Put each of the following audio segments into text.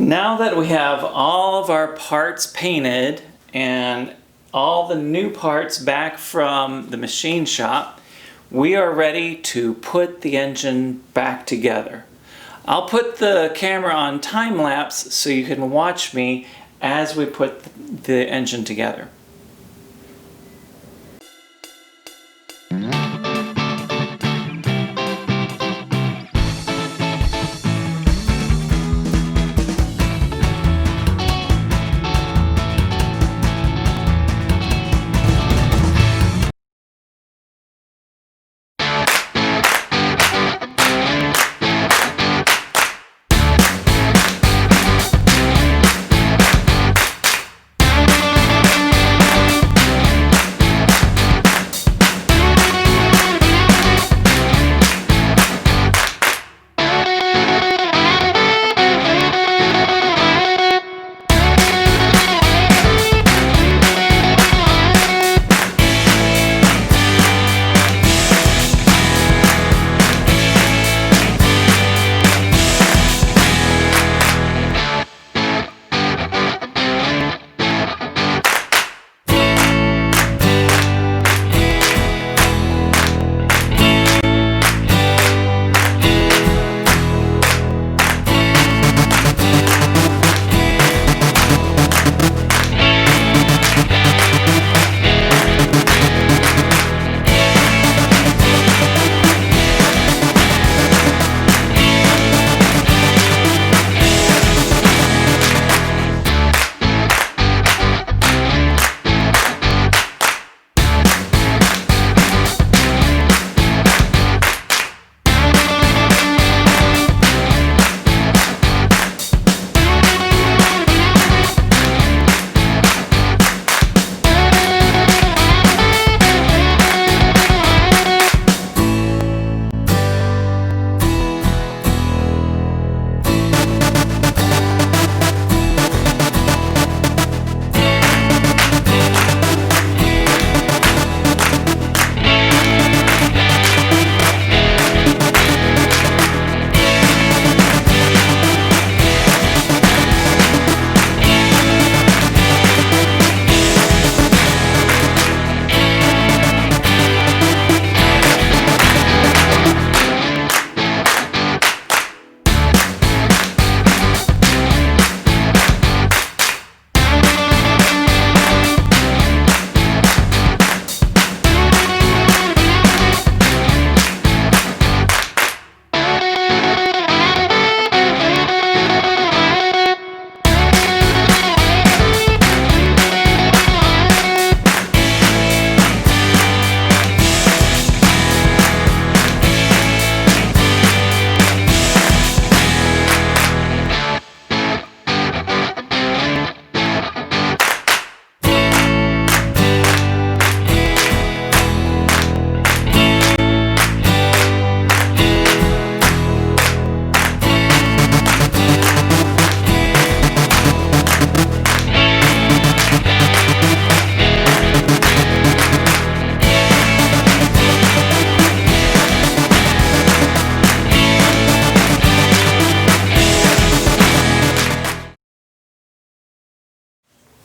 Now that we have all of our parts painted and all the new parts back from the machine shop, we are ready to put the engine back together. I'll put the camera on time lapse so you can watch me as we put the engine together.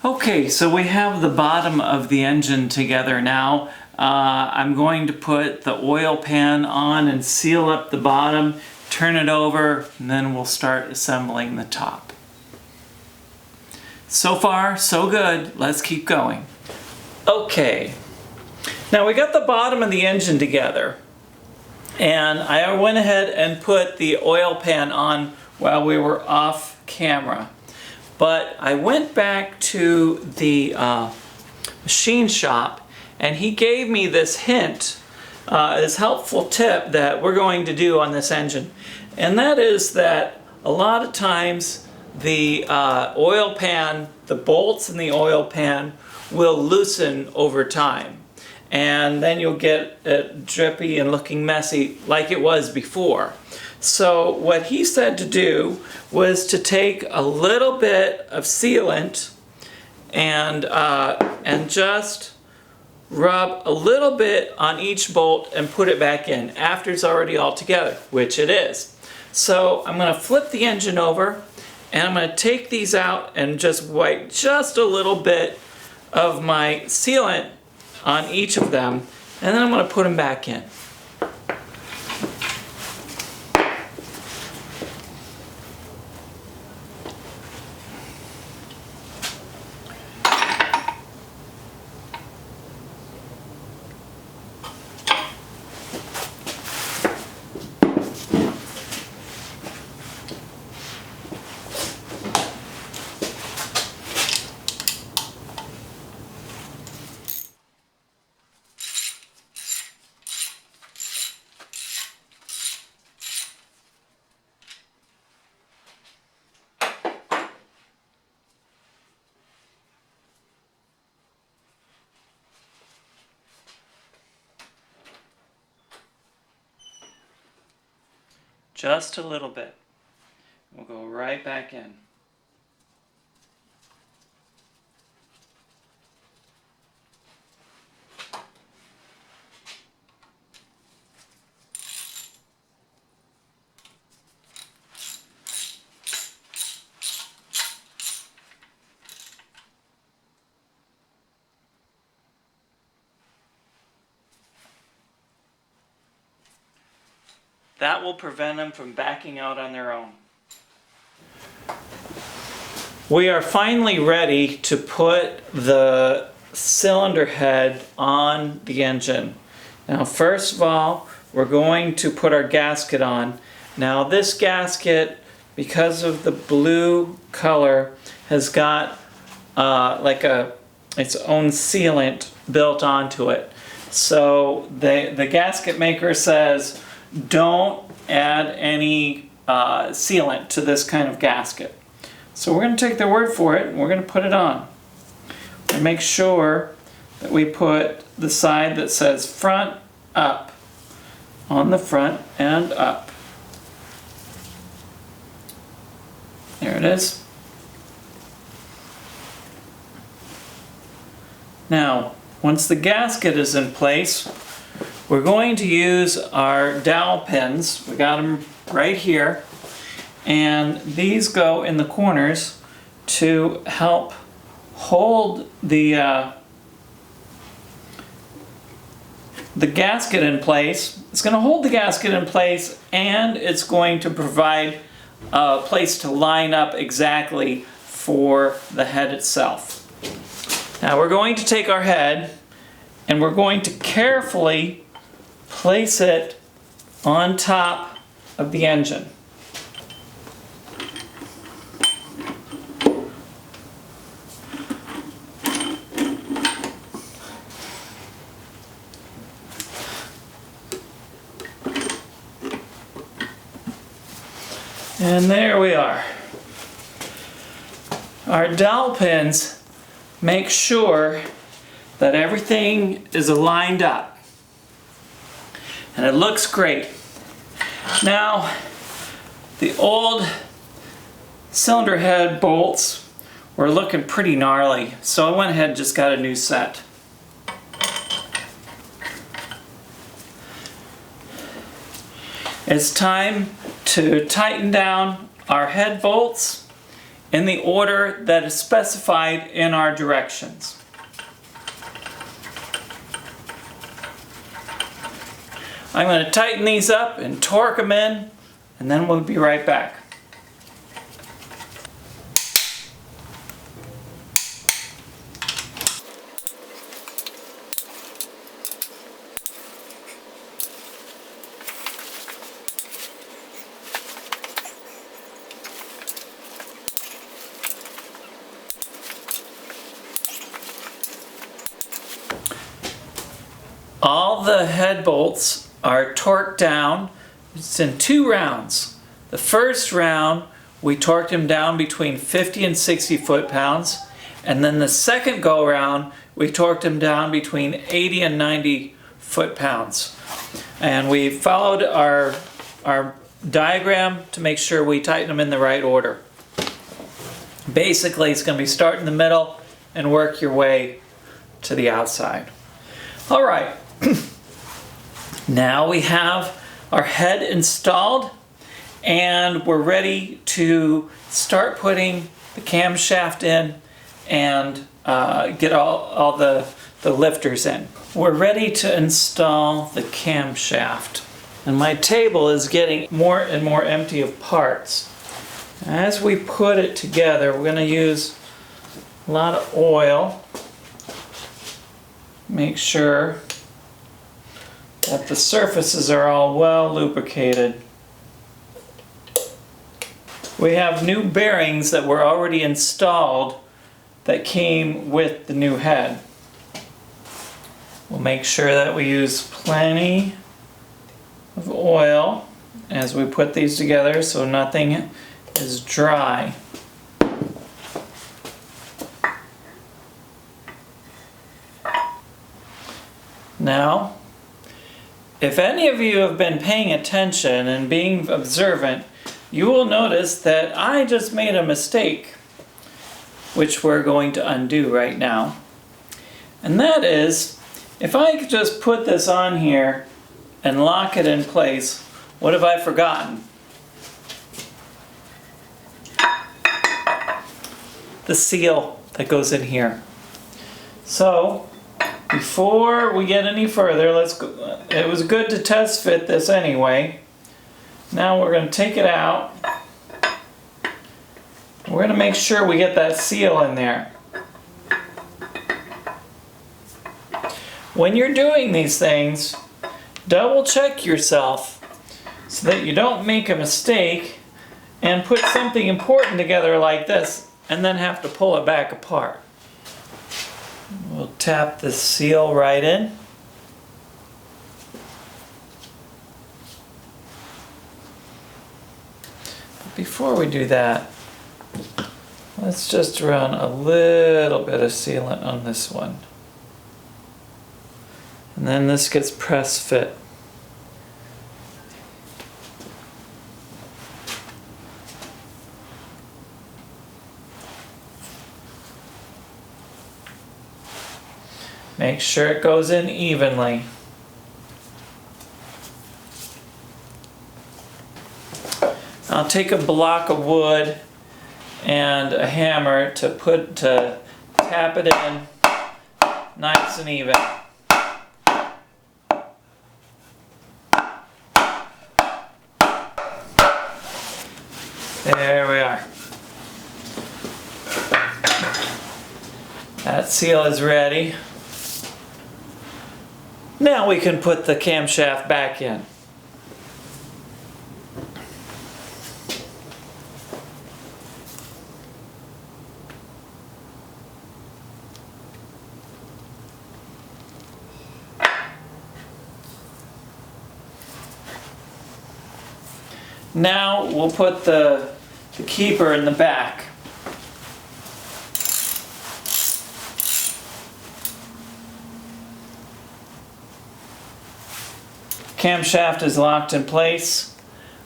Okay, so we have the bottom of the engine together now. I'm going to put the oil pan on and seal up the bottom, turn it over, and then we'll start assembling the top. So far, so good. Let's keep going. Okay, now we got the bottom of the engine together, and I went ahead and put the oil pan on while we were off camera. But I went back to the machine shop, and he gave me this hint, this helpful tip that we're going to do on this engine. And that is that a lot of times the oil pan, the bolts in the oil pan will loosen over time. And then you'll get it drippy and looking messy like it was before. So what he said to do was to take a little bit of sealant and just rub a little bit on each bolt and put it back in after it's already all together, which it is. So I'm going to flip the engine over And I'm going to take these out and just wipe just a little bit of my sealant on each of them, and then I'm going to put them back in. Just a little bit. We'll go right back in. That will prevent them from backing out on their own. We are finally ready to put the cylinder head on the engine. Now, first of all, we're going to put our gasket on. Now, this gasket, because of the blue color, has got its own sealant built onto it. So the gasket maker says, don't add any sealant to this kind of gasket. So we're going to take their word for it and we're going to put it on. And make sure that we put the side that says front up on the front and up. There it is. Now, once the gasket is in place, we're going to use our dowel pins. We got them right here, and these go in the corners to help hold the gasket in place. It's going to hold the gasket in place, and it's going to provide a place to line up exactly for the head itself. Now we're going to take our head and we're going to carefully place it on top of the engine. And there we are. Our dowel pins make sure that everything is aligned up. And it looks great. Now, the old cylinder head bolts were looking pretty gnarly, so I went ahead and just got a new set. It's time to tighten down our head bolts in the order that is specified in our directions. I'm going to tighten these up and torque them in, and then we'll be right back. All the head bolts are torqued down. It's in 2 rounds. The first round we torqued them down between 50 and 60 foot-pounds, and then the second go round we torqued them down between 80 and 90 foot-pounds. And we followed our diagram to make sure we tighten them in the right order. Basically, it's going to be start in the middle and work your way to the outside. All right. Now we have our head installed, and we're ready to start putting the camshaft in and get all the lifters in. We're ready to install the camshaft, and my table is getting more and more empty of parts. As we put it together, we're going to use a lot of oil. Make sure that the surfaces are all well lubricated. We have new bearings that were already installed that came with the new head. We'll make sure that we use plenty of oil as we put these together so nothing is dry. Now, if any of you have been paying attention and being observant, you will notice that I just made a mistake, which we're going to undo right now. And that is, if I could just put this on here and lock it in place, what have I forgotten? The seal that goes in here. So, before we get any further, let's go. It was good to test fit this anyway. Now we're going to take it out. We're going to make sure we get that seal in there. When you're doing these things, double check yourself so that you don't make a mistake and put something important together like this and then have to pull it back apart. We'll tap the seal right in. But before we do that, let's just run a little bit of sealant on this one. And then this gets press fit. Make sure it goes in evenly. I'll take a block of wood and a hammer to tap it in nice and even. There we are. That seal is ready. Now we can put the camshaft back in. Now we'll put the keeper in the back. Camshaft is locked in place.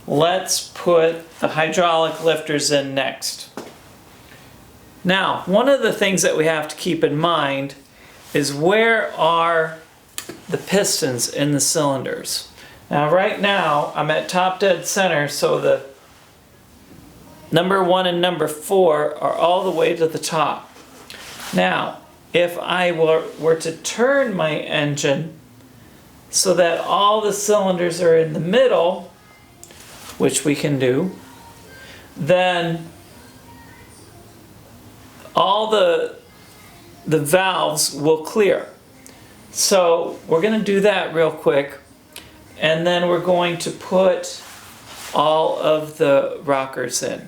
Let's put the hydraulic lifters in next. Now, one of the things that we have to keep in mind is where are the pistons in the cylinders. Now, right now, I'm at top dead center, so the number 1 and number 4 are all the way to the top. Now, if I were to turn my engine so that all the cylinders are in the middle, which we can do, then all the valves will clear. So we're going to do that real quick, and then we're going to put all of the rockers in.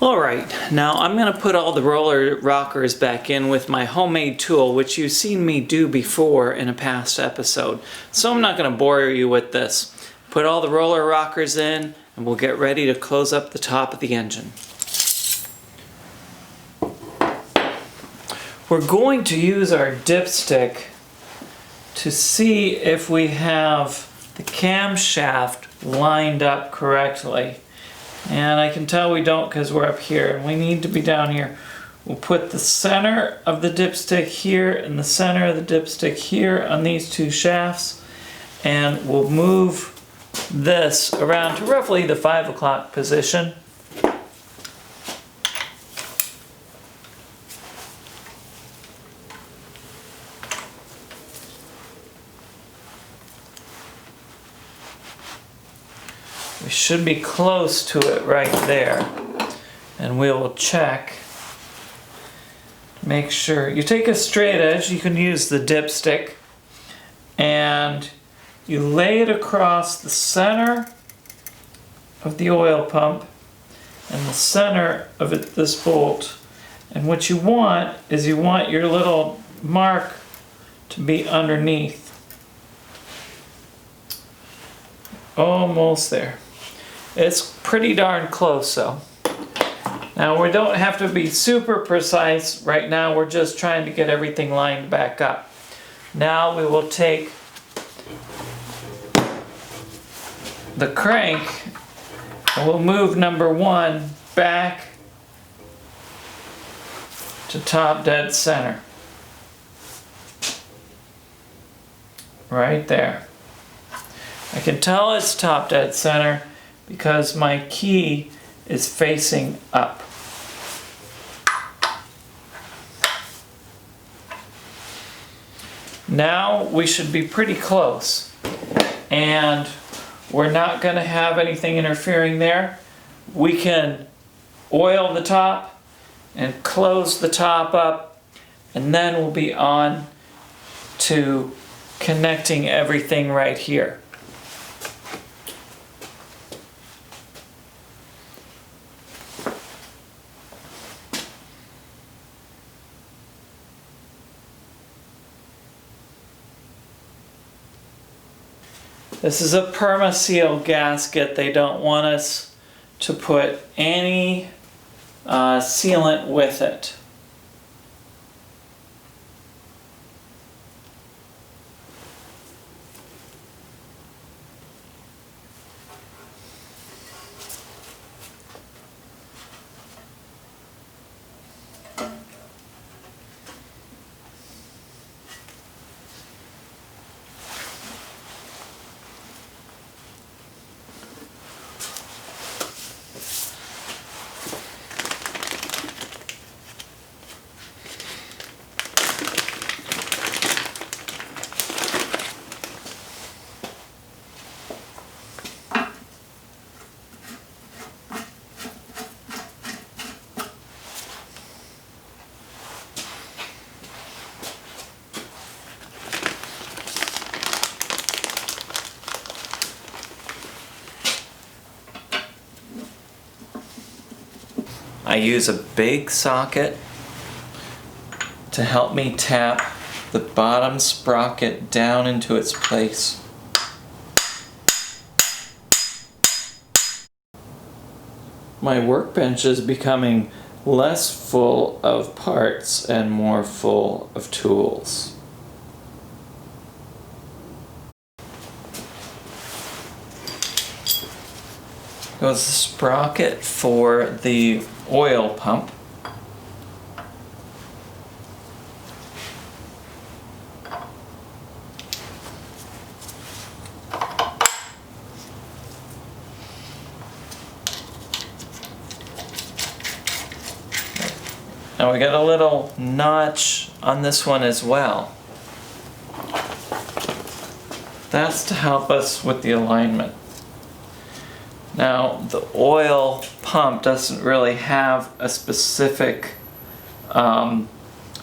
Alright, now I'm going to put all the roller rockers back in with my homemade tool, which you've seen me do before in a past episode. So I'm not going to bore you with this. Put all the roller rockers in, and we'll get ready to close up the top of the engine. We're going to use our dipstick to see if we have the camshaft lined up correctly. And I can tell we don't because we're up here and we need to be down here. We'll put the center of the dipstick here and the center of the dipstick here on these two shafts, and we'll move this around to roughly the 5 o'clock position. We should be close to it right there. And we will check. Make sure you take a straight edge. You can use the dipstick. And you lay it across the center of the oil pump and the center of this bolt. And what you want is you want your little mark to be underneath. Almost there. It's pretty darn close though. Now we don't have to be super precise. Right now we're just trying to get everything lined back up. Now we will take the crank and we'll move number 1 back to top dead center. Right there. I can tell it's top dead center because my key is facing up. Now we should be pretty close, and we're not going to have anything interfering there. We can oil the top and close the top up, and then we'll be on to connecting everything right here. This is a perma-seal gasket. They don't want us to put any sealant with it. I use a big socket to help me tap the bottom sprocket down into its place. My workbench is becoming less full of parts and more full of tools. Goes the sprocket for the oil pump. Now we got a little notch on this one as well. That's to help us with the alignment. Now the oil pump doesn't really have a specific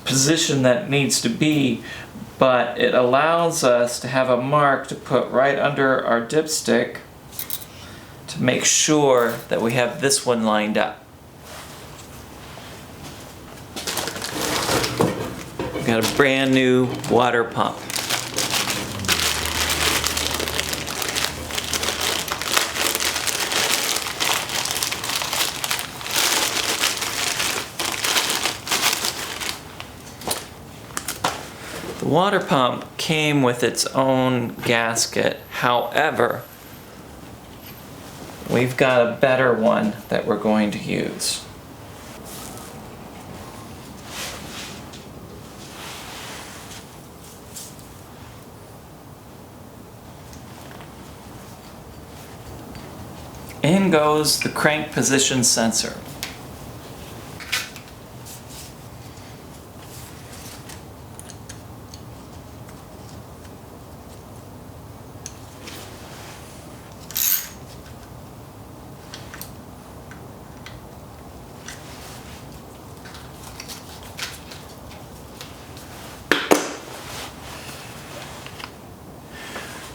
position that needs to be, but it allows us to have a mark to put right under our dipstick to make sure that we have this one lined up. We've got a brand new water pump. The water pump came with its own gasket. However, we've got a better one that we're going to use. goes the crank position sensor.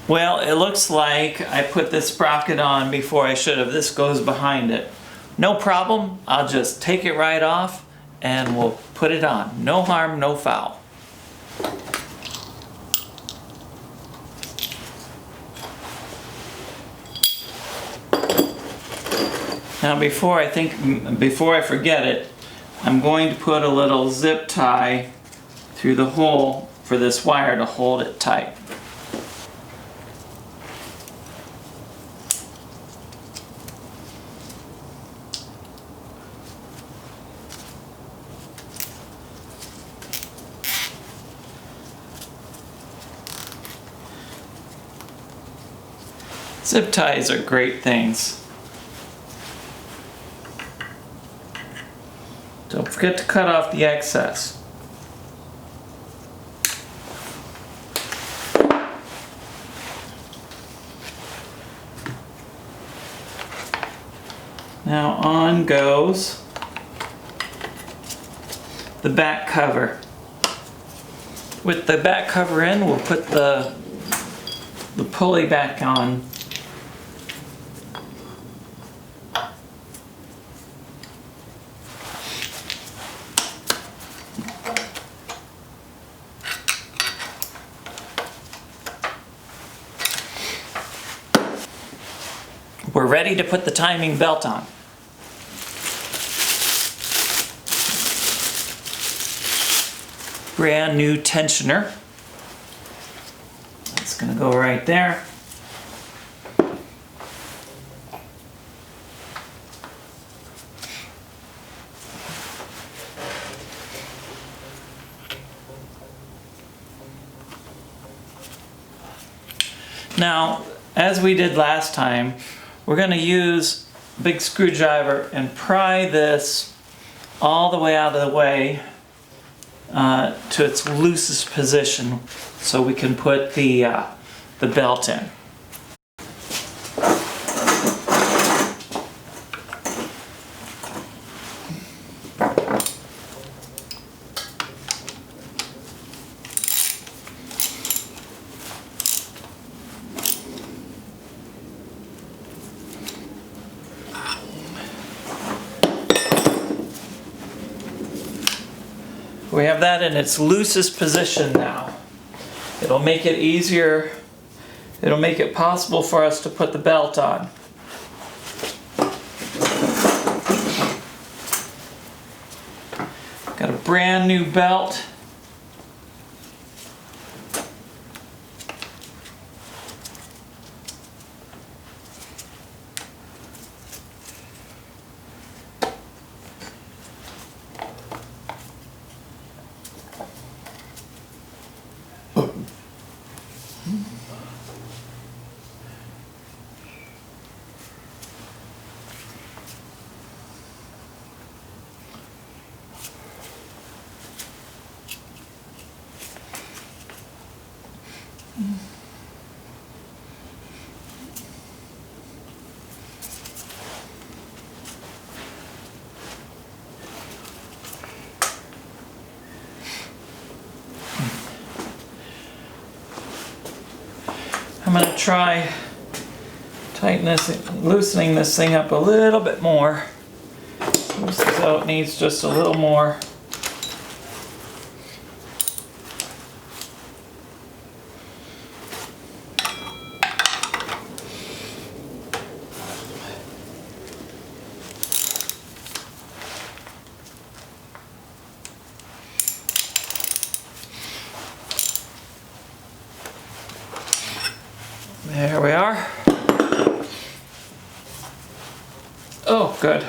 Well, it looks like I put this sprocket on before I should have. This goes behind it. No problem, I'll just take it right off and we'll put it on. No harm, no foul. Now before I forget it, I'm going to put a little zip tie through the hole for this wire to hold it tight. Zip ties are great things. Don't forget to cut off the excess. Now on goes the back cover. With the back cover in, we'll put the pulley back on. We're ready to put the timing belt on. Brand new tensioner. That's going to go right there. Now, as we did last time, we're going to use a big screwdriver and pry this all the way out of the way to its loosest position so we can put the belt in. We have that in its loosest position now. It'll make it easier, it'll make it possible for us to put the belt on. Got a brand new belt. I'm going to try loosening this thing up a little bit more. So it needs just a little more. There we are. Oh, good.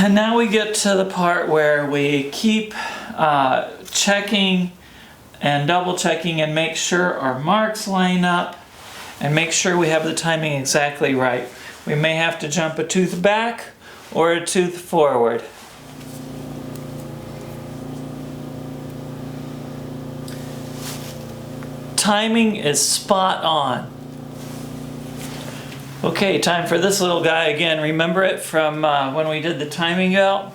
And now we get to the part where we keep checking and double checking and make sure our marks line up and make sure we have the timing exactly right. We may have to jump a tooth back or a tooth forward. Timing is spot on. Okay, time for this little guy again. Remember it from when we did the timing out?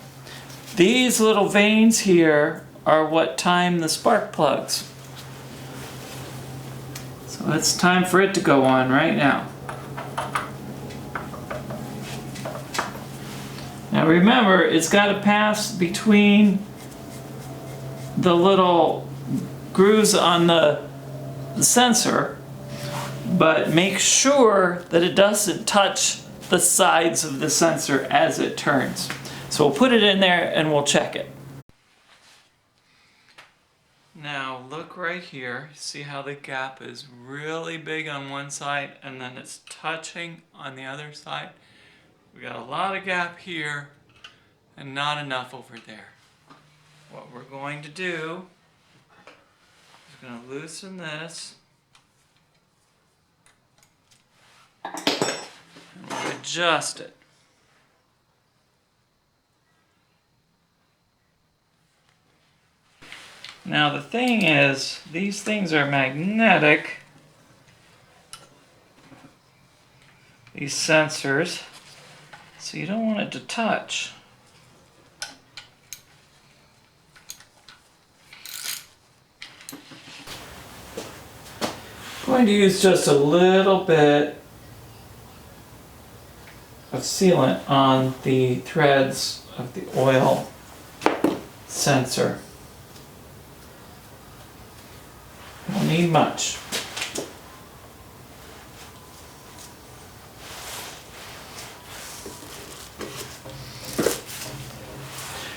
These little veins here are what time the spark plugs. So it's time for it to go on right now. Now remember, it's got to pass between the little grooves on the sensor, but make sure that it doesn't touch the sides of the sensor as it turns. So we'll put it in there and we'll check it. Now look right here, see how the gap is really big on one side and then it's touching on the other side? We got a lot of gap here and not enough over there. What we're going to do is going to loosen this and we'll adjust it. Now the thing is, these things are magnetic, these sensors, so you don't want it to touch. I'm going to use just a little bit of sealant on the threads of the oil sensor. Don't need much.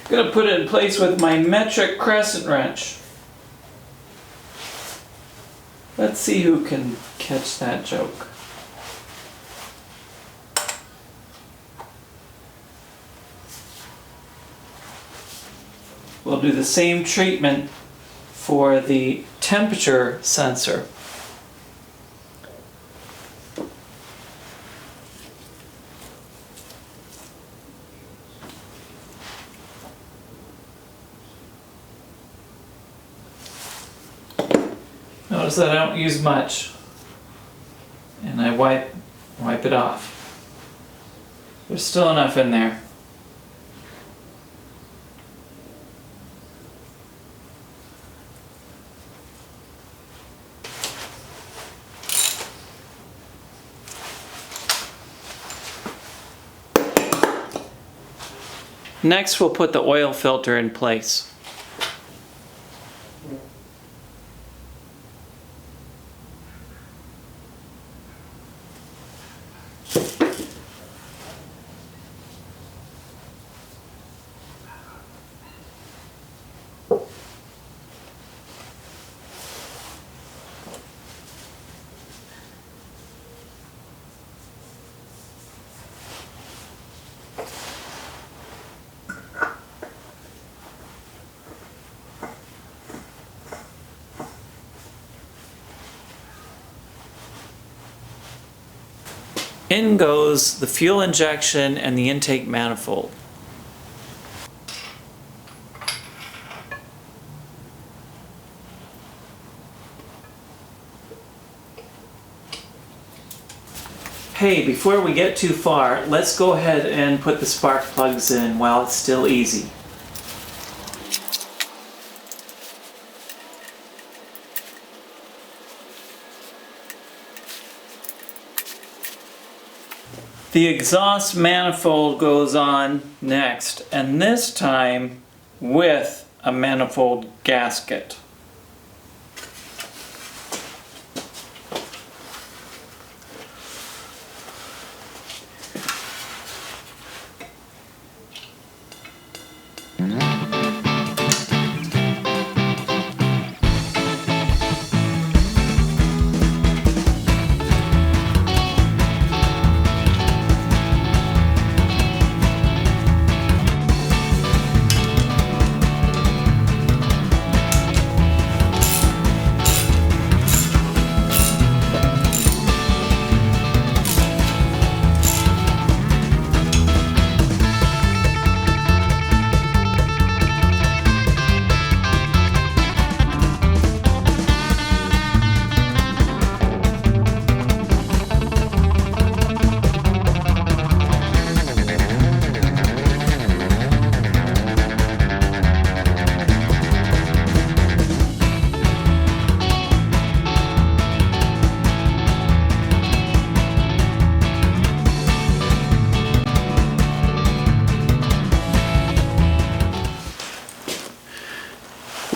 I'm going to put it in place with my metric crescent wrench. Let's see who can catch that joke. We'll do the same treatment for the temperature sensor. Notice that I don't use much, and I wipe it off. There's still enough in there. Next, we'll put the oil filter in place. In goes the fuel injection and the intake manifold. Hey, before we get too far, let's go ahead and put the spark plugs in while it's still easy. The exhaust manifold goes on next, and this time with a manifold gasket.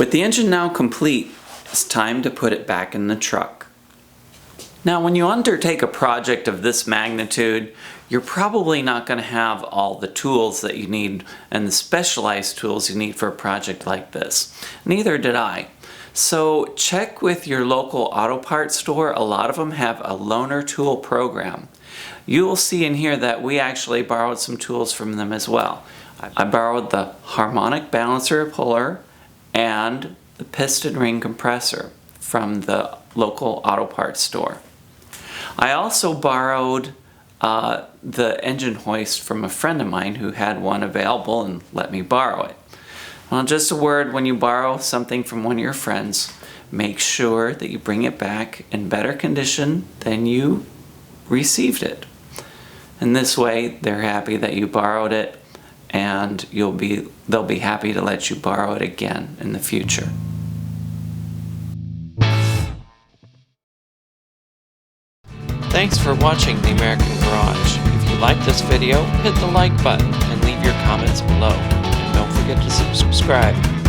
With the engine now complete, it's time to put it back in the truck. Now, when you undertake a project of this magnitude, you're probably not going to have all the tools that you need and the specialized tools you need for a project like this. Neither did I. So check with your local auto parts store. A lot of them have a loaner tool program. You will see in here that we actually borrowed some tools from them as well. I borrowed the harmonic balancer puller and the piston ring compressor from the local auto parts store. I also borrowed the engine hoist from a friend of mine who had one available and let me borrow it. Well, just a word, when you borrow something from one of your friends, make sure that you bring it back in better condition than you received it. And this way, they're happy that you borrowed it, and they'll be happy to let you borrow it again in the future. Thanks for watching The American Garage. If you liked this video, hit the like button and leave your comments below. And don't forget to subscribe.